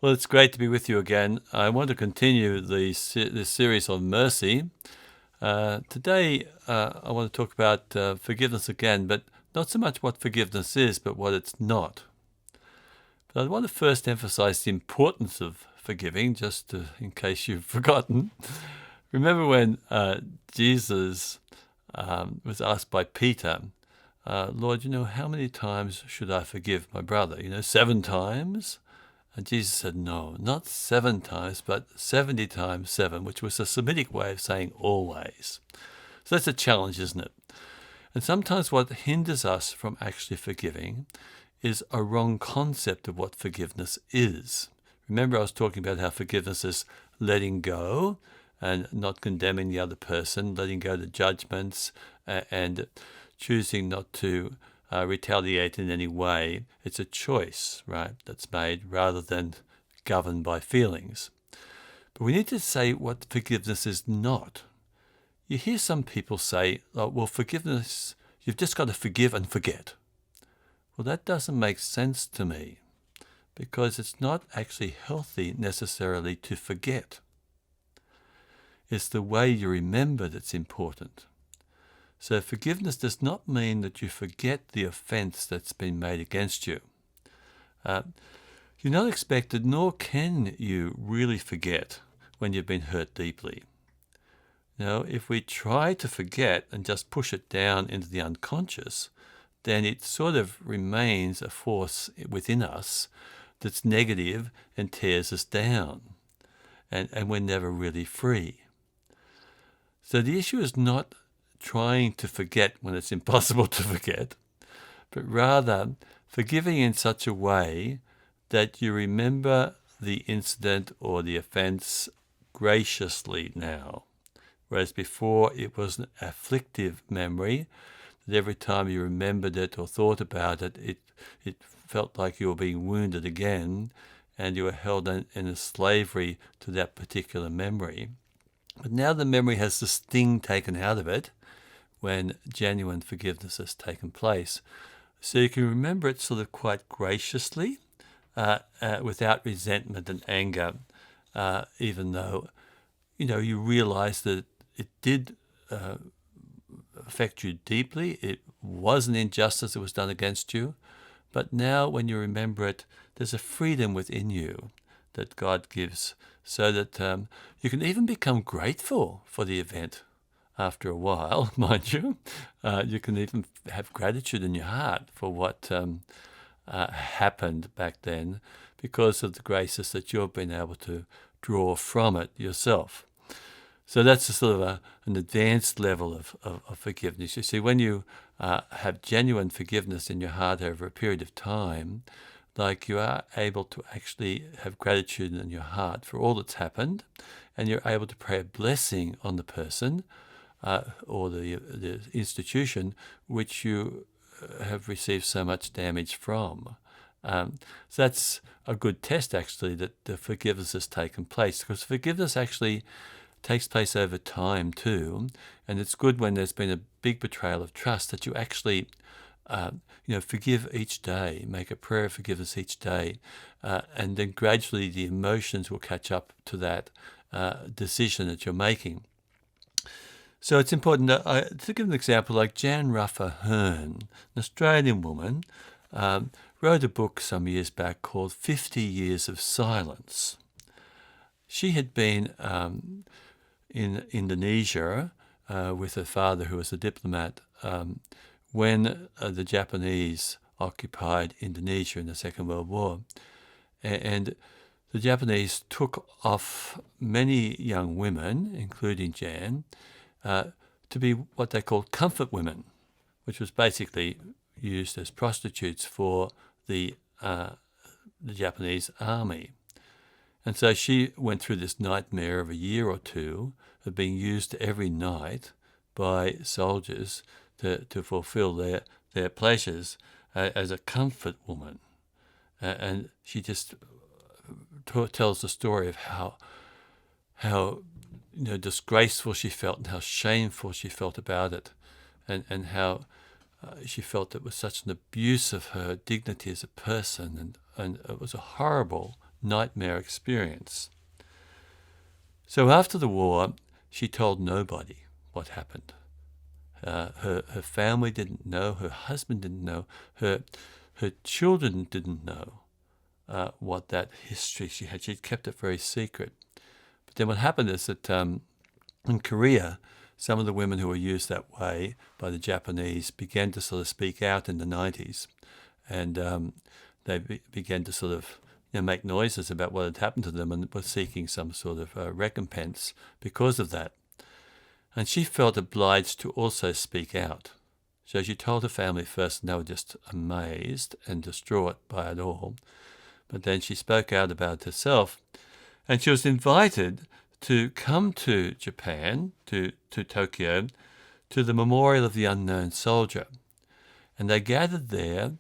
Well, it's great to be with you again. I want to continue this series on mercy. Today, I want to talk about forgiveness again, but not so much what forgiveness is, but what it's not. But I want to first emphasize the importance of forgiving, in case you've forgotten. Remember when Jesus was asked by Peter, Lord, how many times should I forgive my brother? 7 times? And Jesus said, no, not 7 times, but 70 times 7, which was a Semitic way of saying always. So that's a challenge, isn't it? And sometimes what hinders us from actually forgiving is a wrong concept of what forgiveness is. Remember, I was talking about how forgiveness is letting go and not condemning the other person, letting go to judgments, and choosing not to retaliate in any way. It's a choice, right, that's made rather than governed by feelings. But we need to say what forgiveness is not. You hear some people say, oh, well, forgiveness, you've just got to forgive and forget. Well, that doesn't make sense to me, because it's not actually healthy necessarily to forget. It's the way you remember that's important. So forgiveness does not mean that you forget the offense that's been made against you. You're not expected, nor can you really forget when you've been hurt deeply. If we try to forget and just push it down into the unconscious, then it sort of remains a force within us that's negative and tears us down. And we're never really free. So the issue is not trying to forget when it's impossible to forget, but rather forgiving in such a way that you remember the incident or the offense graciously now, whereas before it was an afflictive memory, that every time you remembered it or thought about it, it felt like you were being wounded again, and you were held in a slavery to that particular memory. But now the memory has the sting taken out of it when genuine forgiveness has taken place. So you can remember it sort of quite graciously, without resentment and anger, even though, you realize that it did affect you deeply. It was an injustice that was done against you. But now when you remember it, there's a freedom within you that God gives, so that you can even become grateful for the event after a while, mind you. You can even have gratitude in your heart for what happened back then, because of the graces that you've been able to draw from it yourself. So that's a sort of an advanced level of forgiveness. You see, when you have genuine forgiveness in your heart over a period of time, like you are able to actually have gratitude in your heart for all that's happened, and you're able to pray a blessing on the person or the institution which you have received so much damage from. So that's a good test, actually, that the forgiveness has taken place, because forgiveness actually takes place over time too, and it's good when there's been a big betrayal of trust that you actually forgive each day, make a prayer of forgiveness each day, and then gradually the emotions will catch up to that decision that you're making. So it's important to give an example, like Jan Ruffer Hearn, an Australian woman, wrote a book some years back called 50 Years of Silence. She had been in Indonesia with her father, who was a diplomat, when the Japanese occupied Indonesia in the Second World War. And the Japanese took off many young women, including Jan, to be what they called comfort women, which was basically used as prostitutes for the Japanese army. And so she went through this nightmare of a year or two of being used every night by soldiers to fulfill their pleasures as a comfort woman. And she just tells the story of how disgraceful she felt and how shameful she felt about it, and how she felt it was such an abuse of her dignity as a person, and it was a horrible nightmare experience. So after the war, she told nobody what happened. Her family didn't know, her husband didn't know, her children didn't know what that history she had. She'd kept it very secret. But then what happened is that in Korea, some of the women who were used that way by the Japanese began to sort of speak out in the 90s. And they began to sort of make noises about what had happened to them and were seeking some sort of recompense because of that. And she felt obliged to also speak out. So she told her family first, and they were just amazed and distraught by it all. But then she spoke out about it herself, and she was invited to come to Japan, to Tokyo, to the Memorial of the Unknown Soldier. And they gathered there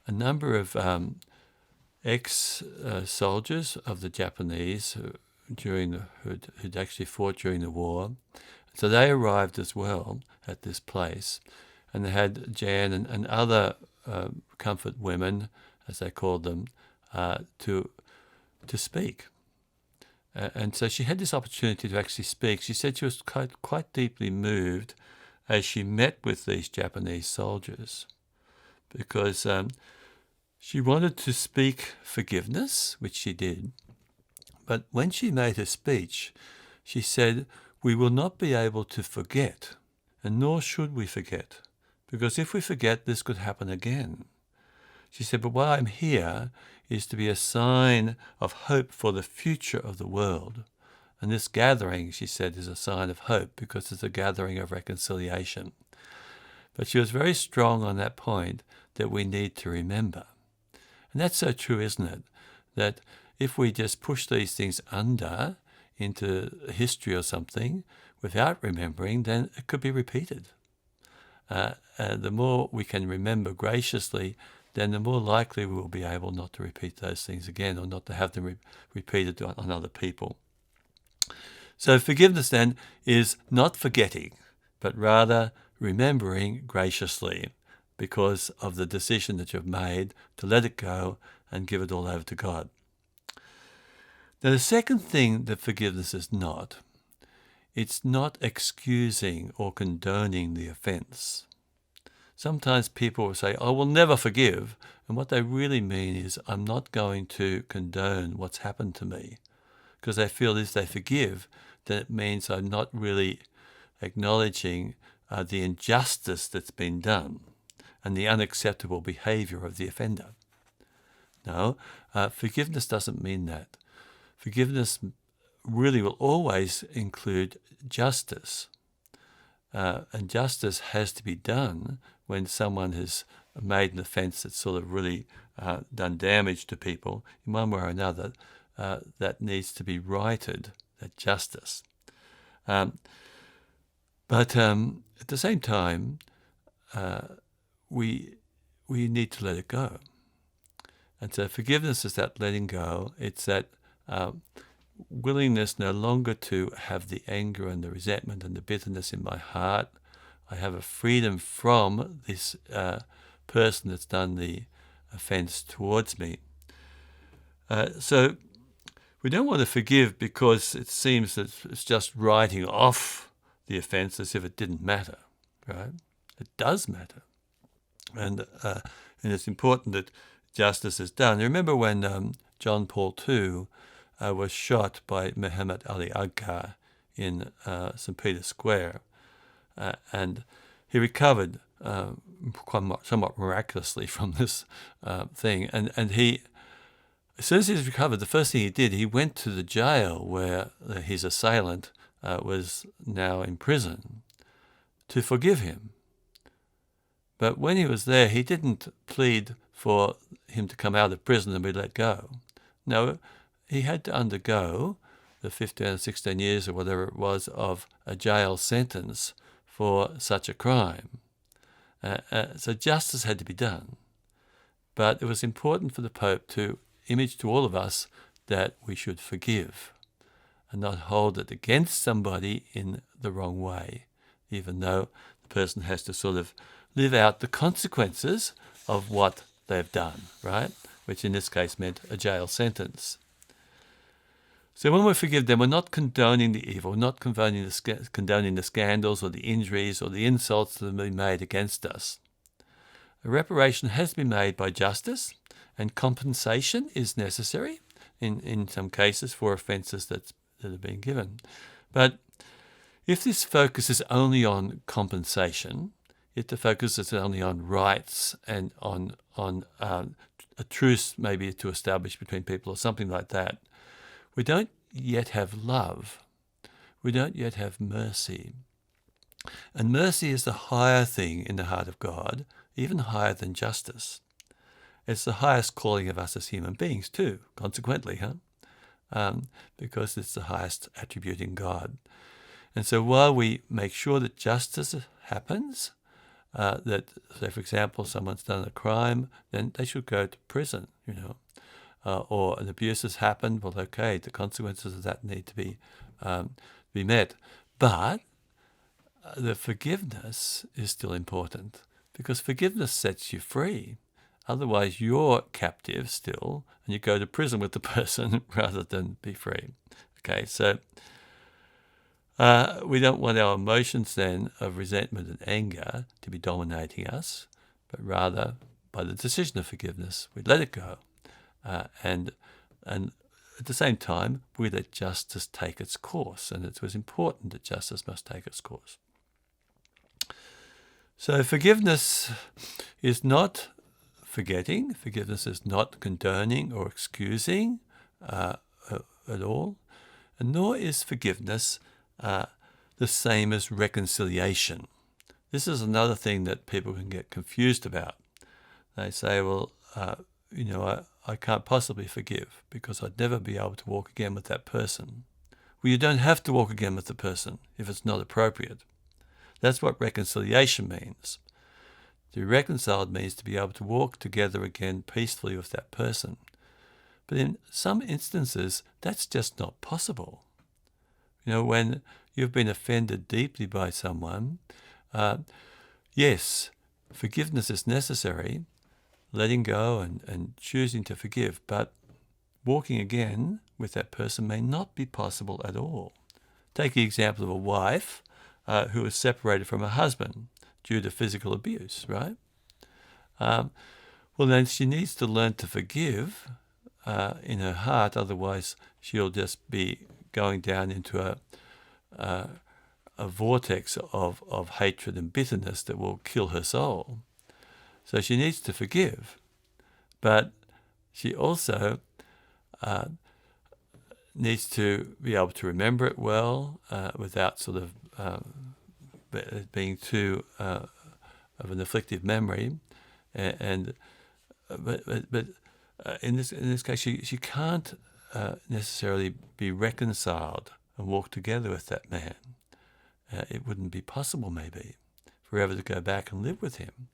a number of ex-soldiers of the Japanese who'd actually fought during the war. So they arrived as well at this place, and they had Jan and other comfort women, as they called them, to speak. And so she had this opportunity to actually speak. She said she was quite deeply moved as she met with these Japanese soldiers, because she wanted to speak forgiveness, which she did. But when she made her speech, she said, "We will not be able to forget, and nor should we forget, because if we forget, this could happen again." She said, "But why I'm here is to be a sign of hope for the future of the world." And this gathering, she said, is a sign of hope because it's a gathering of reconciliation. But she was very strong on that point that we need to remember. And that's so true, isn't it? That if we just push these things under into history or something without remembering, then it could be repeated. The more we can remember graciously, then the more likely we will be able not to repeat those things again, or not to have them repeated on other people. So forgiveness then is not forgetting, but rather remembering graciously because of the decision that you've made to let it go and give it all over to God. Now, the second thing that forgiveness is not, it's not excusing or condoning the offense. Sometimes people will say, "I will never forgive," and what they really mean is, "I'm not going to condone what's happened to me," because they feel if they forgive, then it means I'm not really acknowledging the injustice that's been done and the unacceptable behavior of the offender. No, forgiveness doesn't mean that. Forgiveness really will always include justice. And justice has to be done when someone has made an offence that's sort of really done damage to people in one way or another. That needs to be righted, that justice. But at the same time, we need to let it go. And so forgiveness is that letting go. It's that willingness no longer to have the anger and the resentment and the bitterness in my heart. I have a freedom from this person that's done the offence towards me. So we don't want to forgive because it seems that it's just writing off the offence as if it didn't matter, right? It does matter. And it's important that justice is done. Remember when John Paul II was shot by Muhammad Ali Agha in St. Peter's Square, and he recovered somewhat miraculously from this thing. And he, as soon as he recovered, the first thing he did, he went to the jail where his assailant was now in prison to forgive him. But when he was there, he didn't plead for him to come out of prison and be let go. No, he had to undergo the 15 or 16 years or whatever it was of a jail sentence for such a crime. So justice had to be done. But it was important for the Pope to image to all of us that we should forgive and not hold it against somebody in the wrong way, even though the person has to sort of live out the consequences of what they've done, right? Which in this case meant a jail sentence. So when we forgive them, we're not condoning the evil, not condoning the scandals or the injuries or the insults that have been made against us. A reparation has been made by justice, and compensation is necessary in some cases for offences that have been given. But if this focuses only on compensation, if the focus is only on rights and on a truce maybe to establish between people or something like that, we don't yet have love. We don't yet have mercy. And mercy is the higher thing in the heart of God, even higher than justice. It's the highest calling of us as human beings too, consequently, because it's the highest attribute in God. And so while we make sure that justice happens, that, say, for example, someone's done a crime, then they should go to prison, or an abuse has happened, well, okay, the consequences of that need to be met. But the forgiveness is still important, because forgiveness sets you free. Otherwise, you're captive still, and you go to prison with the person rather than be free. Okay, so we don't want our emotions then of resentment and anger to be dominating us, but rather by the decision of forgiveness, we let it go. And at the same time, we let justice take its course. And it was important that justice must take its course. So forgiveness is not forgetting. Forgiveness is not condoning or excusing at all. And nor is forgiveness the same as reconciliation. This is another thing that people can get confused about. They say, well, I can't possibly forgive because I'd never be able to walk again with that person. Well, you don't have to walk again with the person if it's not appropriate. That's what reconciliation means. To be reconciled means to be able to walk together again peacefully with that person. But in some instances, that's just not possible. When you've been offended deeply by someone, yes, forgiveness is necessary, letting go and choosing to forgive, but walking again with that person may not be possible at all. Take the example of a wife who is separated from her husband due to physical abuse, right? Well, then she needs to learn to forgive in her heart, otherwise she'll just be going down into a vortex of hatred and bitterness that will kill her soul. So she needs to forgive, but she also needs to be able to remember it well without sort of being too of an afflictive memory. But in this case, she can't necessarily be reconciled and walk together with that man. It wouldn't be possible, maybe, forever to go back and live with him.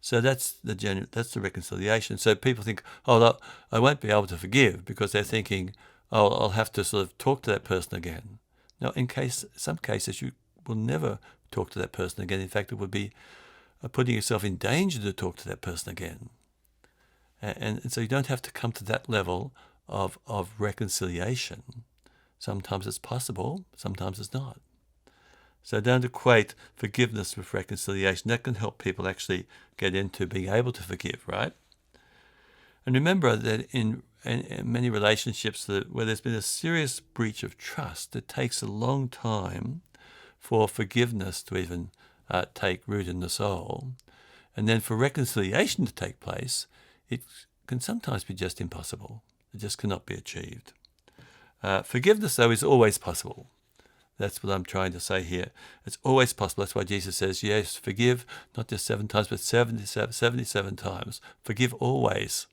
So that's the reconciliation. So people think, oh, I won't be able to forgive because they're thinking, oh, I'll have to sort of talk to that person again. Now, some cases you will never talk to that person again. In fact, it would be putting yourself in danger to talk to that person again. And so you don't have to come to that level of reconciliation. Sometimes it's possible, sometimes it's not. So don't equate forgiveness with reconciliation. That can help people actually get into being able to forgive, right? And remember that in many relationships where there's been a serious breach of trust, it takes a long time for forgiveness to even take root in the soul. And then for reconciliation to take place, it can sometimes be just impossible. It just cannot be achieved. Forgiveness, though, is always possible. That's what I'm trying to say here. It's always possible. That's why Jesus says, yes, forgive, not just 7 times, but 77 times. Forgive always,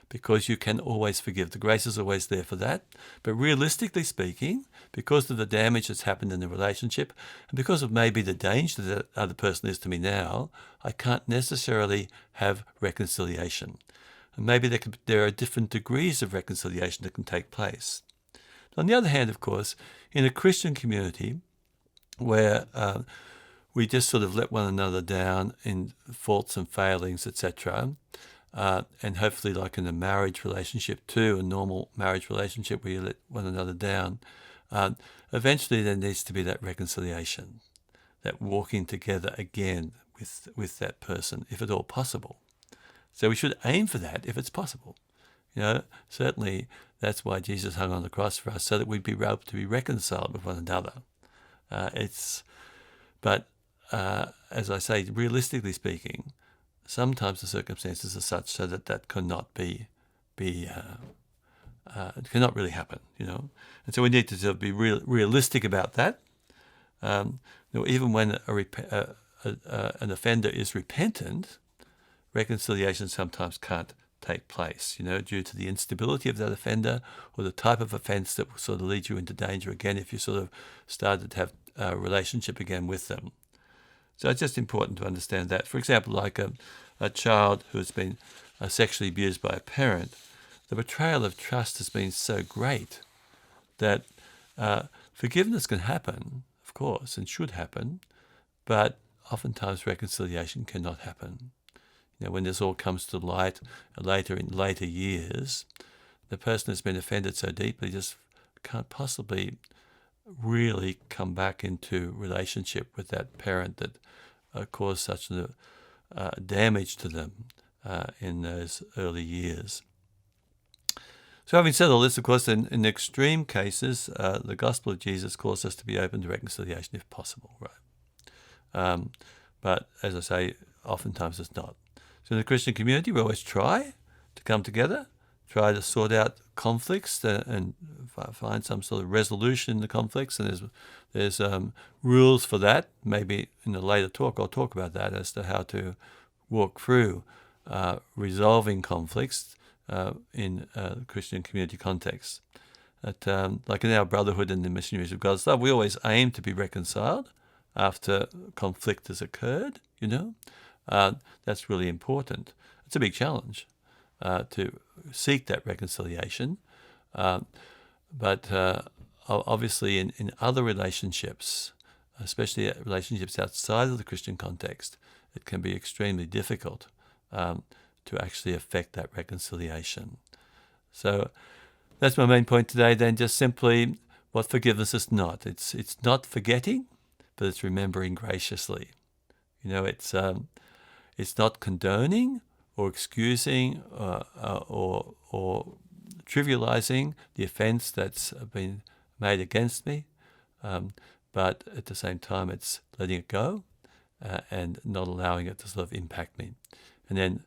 because you can always forgive. The grace is always there for that. But realistically speaking, because of the damage that's happened in the relationship, and because of maybe the danger that the other person is to me now, I can't necessarily have reconciliation. And maybe there are different degrees of reconciliation that can take place. On the other hand, of course, in a Christian community where we just sort of let one another down in faults and failings, etc., and hopefully like in a marriage relationship too, a normal marriage relationship where you let one another down, eventually there needs to be that reconciliation, that walking together again with that person, if at all possible. So we should aim for that if it's possible. Certainly that's why Jesus hung on the cross for us, so that we'd be able to be reconciled with one another. But as I say, realistically speaking, sometimes the circumstances are such so that cannot it cannot really happen, And so we need to sort of be realistic about that. Even when an offender is repentant, reconciliation sometimes can't take place, due to the instability of that offender or the type of offence that will sort of lead you into danger again if you sort of started to have a relationship again with them. So it's just important to understand that. For example, like a child who has been sexually abused by a parent, the betrayal of trust has been so great that forgiveness can happen, of course, and should happen, but oftentimes reconciliation cannot happen. When this all comes to light in later years, the person has been offended so deeply just can't possibly really come back into relationship with that parent that caused such damage to them in those early years. So having said all this, of course, in extreme cases, the gospel of Jesus calls us to be open to reconciliation if possible, right? But as I say, oftentimes it's not. So in the Christian community, we always try to come together, try to sort out conflicts and find some sort of resolution in the conflicts. And there's rules for that. Maybe in a later talk, I'll talk about that as to how to walk through resolving conflicts in a Christian community context. Like in our brotherhood and the missionaries of God's love, we always aim to be reconciled after conflict has occurred, That's really important. It's a big challenge to seek that reconciliation. But obviously in other relationships, especially relationships outside of the Christian context, it can be extremely difficult to actually effect that reconciliation. So that's my main point today then, just simply what forgiveness is not. It's not forgetting, but it's remembering graciously. It's not condoning or excusing or trivializing the offence that's been made against me, but at the same time it's letting it go and not allowing it to sort of impact me. And then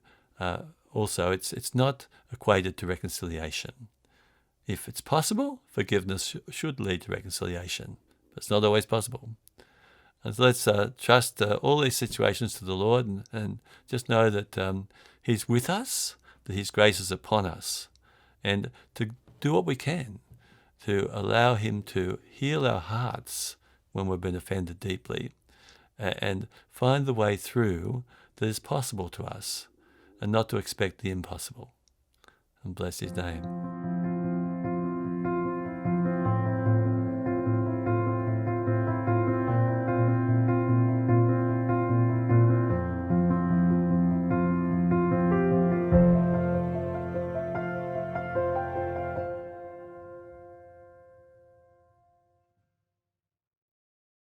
also it's not equated to reconciliation. If it's possible, forgiveness should lead to reconciliation, but it's not always possible. And so let's trust all these situations to the Lord and just know that He's with us, that His grace is upon us, and to do what we can to allow Him to heal our hearts when we've been offended deeply and find the way through that is possible to us and not to expect the impossible. And bless His name.